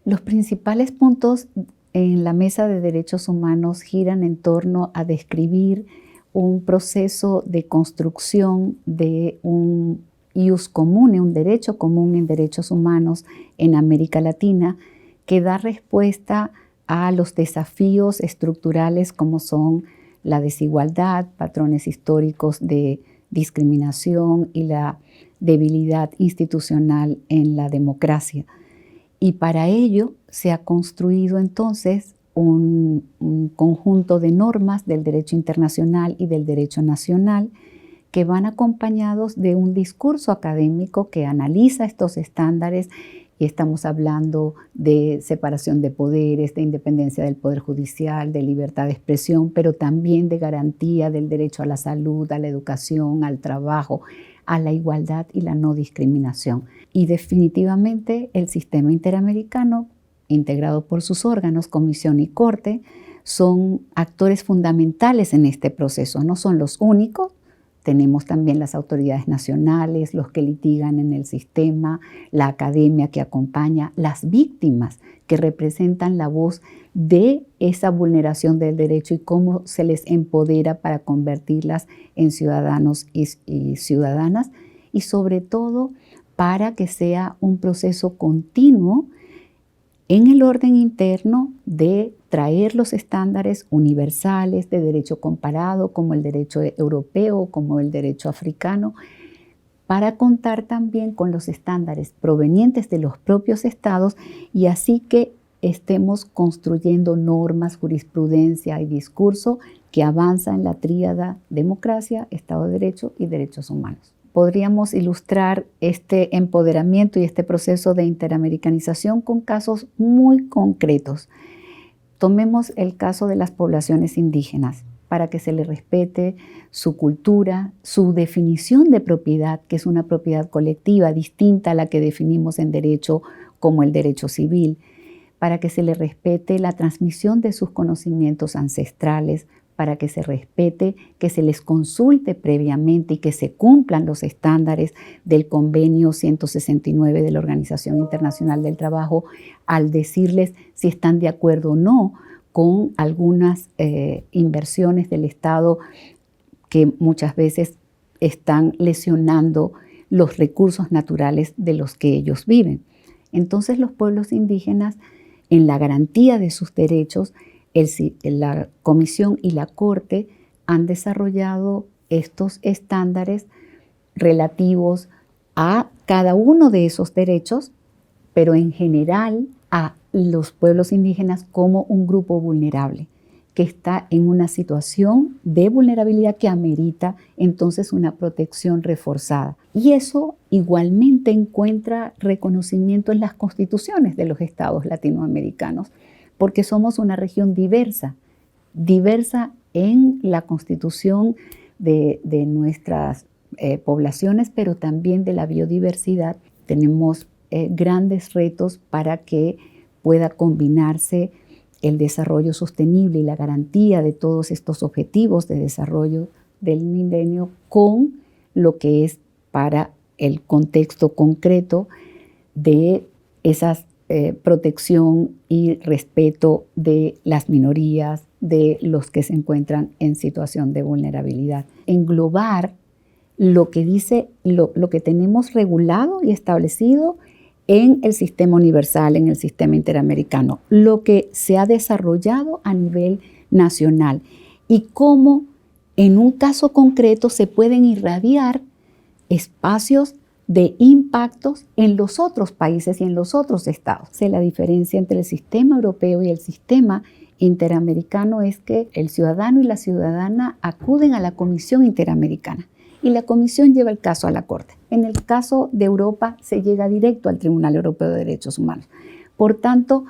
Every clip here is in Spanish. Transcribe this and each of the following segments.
Los principales puntos en la Mesa de Derechos Humanos giran en torno a describir un proceso de construcción de un ius comune, un derecho común en derechos humanos en América Latina, que da respuesta a los desafíos estructurales como son la desigualdad, patrones históricos de discriminación y la debilidad institucional en la democracia. Y para ello se ha construido entonces un conjunto de normas del derecho internacional y del derecho nacional que van acompañados de un discurso académico que analiza estos estándares, y estamos hablando de separación de poderes, de independencia del poder judicial, de libertad de expresión, pero también de garantía del derecho a la salud, a la educación, al trabajo, a la igualdad y la no discriminación. Y definitivamente el sistema interamericano, integrado por sus órganos, Comisión y Corte, son actores fundamentales en este proceso. No son los únicos. Tenemos también las autoridades nacionales, los que litigan en el sistema, la academia que acompaña, las víctimas que representan la voz de esa vulneración del derecho y cómo se les empodera para convertirlas en ciudadanos y ciudadanas, y sobre todo para que sea un proceso continuo en el orden interno de traer los estándares universales de derecho comparado, como el derecho europeo, como el derecho africano, para contar también con los estándares provenientes de los propios estados, y así que estemos construyendo normas, jurisprudencia y discurso que avanza en la tríada democracia, Estado de Derecho y derechos humanos. Podríamos ilustrar este empoderamiento y este proceso de interamericanización con casos muy concretos. Tomemos el caso de las poblaciones indígenas, para que se les respete su cultura, su definición de propiedad, que es una propiedad colectiva distinta a la que definimos en derecho como el derecho civil, para que se les respete la transmisión de sus conocimientos ancestrales, para que se respete, que se les consulte previamente y que se cumplan los estándares del Convenio 169 de la Organización Internacional del Trabajo, al decirles si están de acuerdo o no con algunas inversiones del Estado que muchas veces están lesionando los recursos naturales de los que ellos viven. Entonces los pueblos indígenas, en la garantía de sus derechos, la Comisión y la Corte han desarrollado estos estándares relativos a cada uno de esos derechos, pero en general a los pueblos indígenas como un grupo vulnerable, que está en una situación de vulnerabilidad que amerita entonces una protección reforzada. Y eso igualmente encuentra reconocimiento en las constituciones de los estados latinoamericanos, porque somos una región diversa en la constitución de nuestras poblaciones, pero también de la biodiversidad. Tenemos grandes retos para que pueda combinarse el desarrollo sostenible y la garantía de todos estos objetivos de desarrollo del milenio con lo que es para el contexto concreto de esas protección y respeto de las minorías, de los que se encuentran en situación de vulnerabilidad. Englobar lo que dice, lo que tenemos regulado y establecido en el sistema universal, en el sistema interamericano, lo que se ha desarrollado a nivel nacional y cómo en un caso concreto se pueden irradiar espacios de impactos en los otros países y en los otros estados. La diferencia entre el sistema europeo y el sistema interamericano es que el ciudadano y la ciudadana acuden a la Comisión Interamericana y la Comisión lleva el caso a la Corte. En el caso de Europa se llega directo al Tribunal Europeo de Derechos Humanos. Por tanto,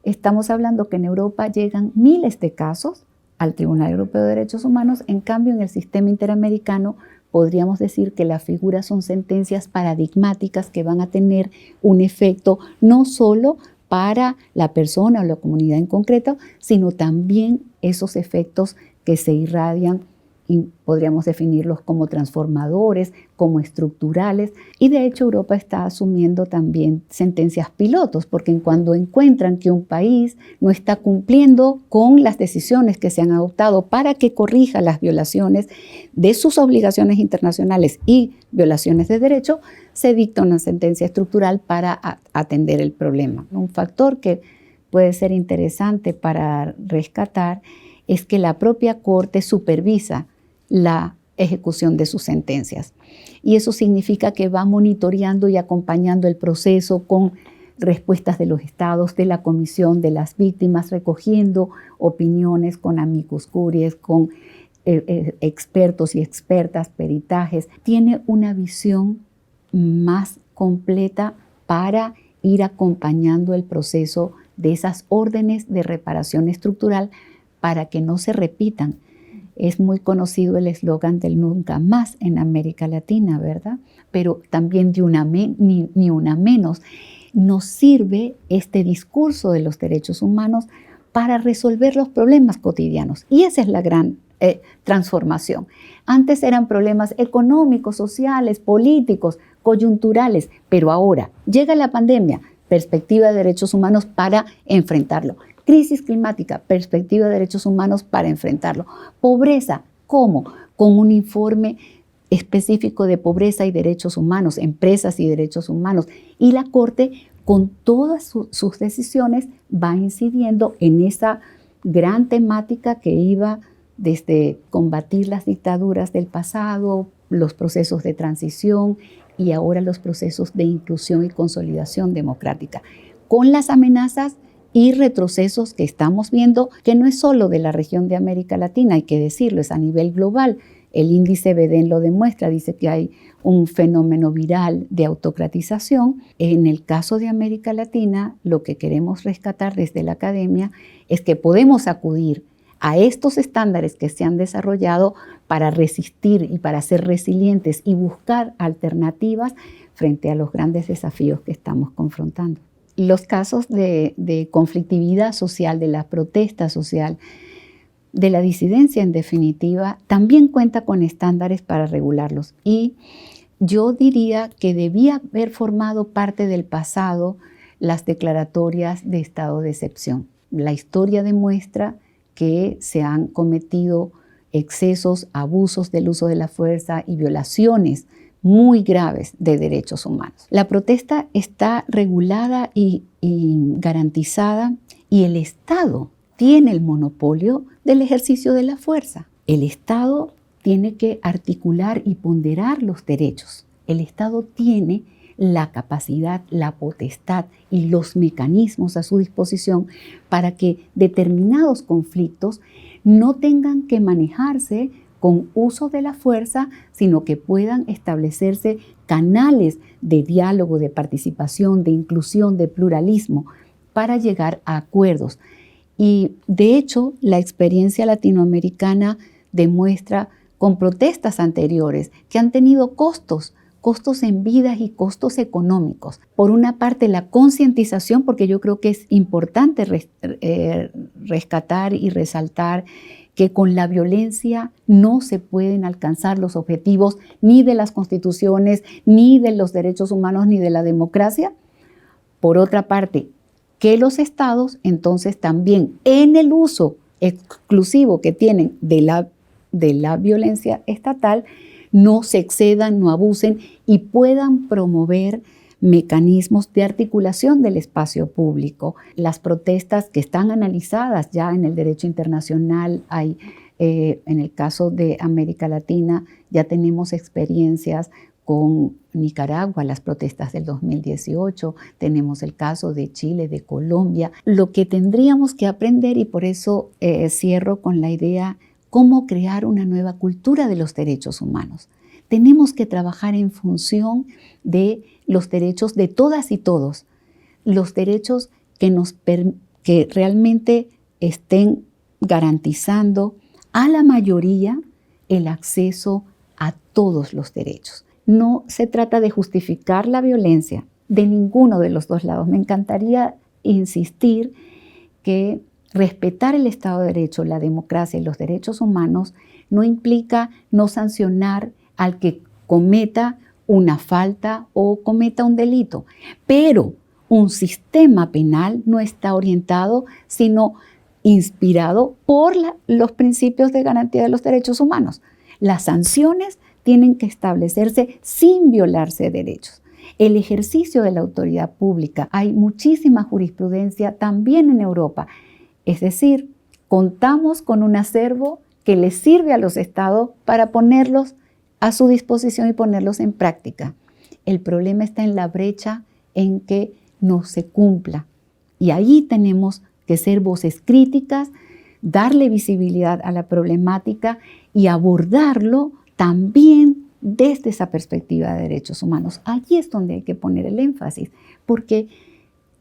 estamos hablando que en Europa llegan miles de casos al Tribunal Europeo de Derechos Humanos. En cambio, en el sistema interamericano podríamos decir que las figuras son sentencias paradigmáticas que van a tener un efecto no solo para la persona o la comunidad en concreto, sino también esos efectos que se irradian y podríamos definirlos como transformadores, como estructurales. Y de hecho Europa está asumiendo también sentencias pilotos, porque cuando encuentran que un país no está cumpliendo con las decisiones que se han adoptado para que corrija las violaciones de sus obligaciones internacionales y violaciones de derecho, se dicta una sentencia estructural para atender el problema. Un factor que puede ser interesante para rescatar es que la propia Corte supervisa la ejecución de sus sentencias. Y eso significa que va monitoreando y acompañando el proceso con respuestas de los estados, de la comisión, de las víctimas, recogiendo opiniones con amicus curiae, con expertos y expertas, peritajes. Tiene una visión más completa para ir acompañando el proceso de esas órdenes de reparación estructural para que no se repitan. Es muy conocido el eslogan del nunca más en América Latina, ¿verdad? Pero también ni una menos. Nos sirve este discurso de los derechos humanos para resolver los problemas cotidianos. Y esa es la gran transformación. Antes eran problemas económicos, sociales, políticos, coyunturales, pero ahora llega la pandemia, perspectiva de derechos humanos para enfrentarlo. Crisis climática, perspectiva de derechos humanos para enfrentarlo. Pobreza, ¿cómo? Con un informe específico de pobreza y derechos humanos, empresas y derechos humanos. Y la Corte, con todas sus decisiones, va incidiendo en esa gran temática que iba desde combatir las dictaduras del pasado, los procesos de transición y ahora los procesos de inclusión y consolidación democrática, con las amenazas y retrocesos que estamos viendo, que no es solo de la región de América Latina, hay que decirlo, es a nivel global. El índice Bedén lo demuestra, dice que hay un fenómeno viral de autocratización. En el caso de América Latina, lo que queremos rescatar desde la academia es que podemos acudir a estos estándares que se han desarrollado para resistir y para ser resilientes y buscar alternativas frente a los grandes desafíos que estamos confrontando. Los casos de conflictividad social, de la protesta social, de la disidencia en definitiva, también cuenta con estándares para regularlos. Y yo diría que debía haber formado parte del pasado las declaratorias de estado de excepción. La historia demuestra que se han cometido excesos, abusos del uso de la fuerza y violaciones muy graves de derechos humanos. La protesta está regulada y garantizada y el Estado tiene el monopolio del ejercicio de la fuerza. El Estado tiene que articular y ponderar los derechos. El Estado tiene la capacidad, la potestad y los mecanismos a su disposición para que determinados conflictos no tengan que manejarse con uso de la fuerza, sino que puedan establecerse canales de diálogo, de participación, de inclusión, de pluralismo, para llegar a acuerdos. Y de hecho, la experiencia latinoamericana demuestra con protestas anteriores que han tenido costos en vidas y costos económicos. Por una parte, la concientización, porque yo creo que es importante rescatar y resaltar que con la violencia no se pueden alcanzar los objetivos ni de las constituciones, ni de los derechos humanos, ni de la democracia. Por otra parte, que los estados entonces también en el uso exclusivo que tienen de la violencia estatal no se excedan, no abusen y puedan promover mecanismos de articulación del espacio público. Las protestas que están analizadas ya en el derecho internacional, hay, en el caso de América Latina, ya tenemos experiencias con Nicaragua, las protestas del 2018, tenemos el caso de Chile, de Colombia. Lo que tendríamos que aprender, y por eso cierro con la idea, cómo crear una nueva cultura de los derechos humanos. Tenemos que trabajar en función de los derechos de todas y todos, los derechos que realmente estén garantizando a la mayoría el acceso a todos los derechos. No se trata de justificar la violencia de ninguno de los dos lados. Me encantaría insistir que respetar el Estado de Derecho, la democracia y los derechos humanos no implica no sancionar al que cometa una falta o cometa un delito, pero un sistema penal no está orientado, sino inspirado por los principios de garantía de los derechos humanos. Las sanciones tienen que establecerse sin violarse derechos. El ejercicio de la autoridad pública, hay muchísima jurisprudencia también en Europa. Es decir, contamos con un acervo que les sirve a los estados para ponerlos a su disposición y ponerlos en práctica. El problema está en la brecha en que no se cumpla. Y ahí tenemos que ser voces críticas, darle visibilidad a la problemática y abordarlo también desde esa perspectiva de derechos humanos. Allí es donde hay que poner el énfasis, porque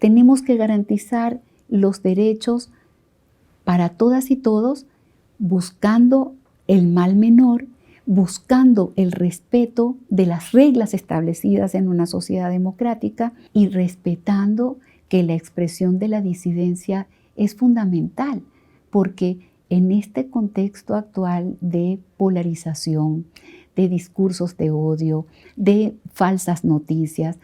tenemos que garantizar los derechos para todas y todos, buscando el mal menor, buscando el respeto de las reglas establecidas en una sociedad democrática y respetando que la expresión de la disidencia es fundamental, porque en este contexto actual de polarización, de discursos de odio, de falsas noticias,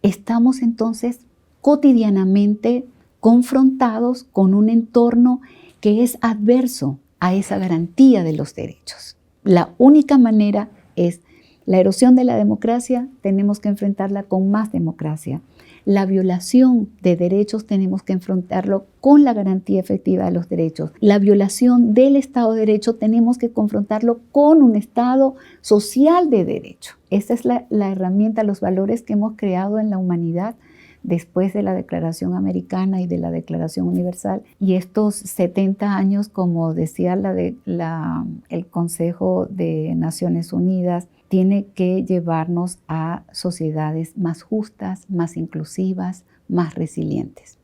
estamos entonces cotidianamente confrontados con un entorno que es adverso a esa garantía de los derechos. La única manera es la erosión de la democracia, tenemos que enfrentarla con más democracia. La violación de derechos tenemos que enfrentarlo con la garantía efectiva de los derechos. La violación del Estado de Derecho tenemos que confrontarlo con un Estado social de derecho. Esa es la herramienta, los valores que hemos creado en la humanidad después de la Declaración Americana y de la Declaración Universal. Y estos 70 años, como decía el Consejo de Naciones Unidas, tiene que llevarnos a sociedades más justas, más inclusivas, más resilientes.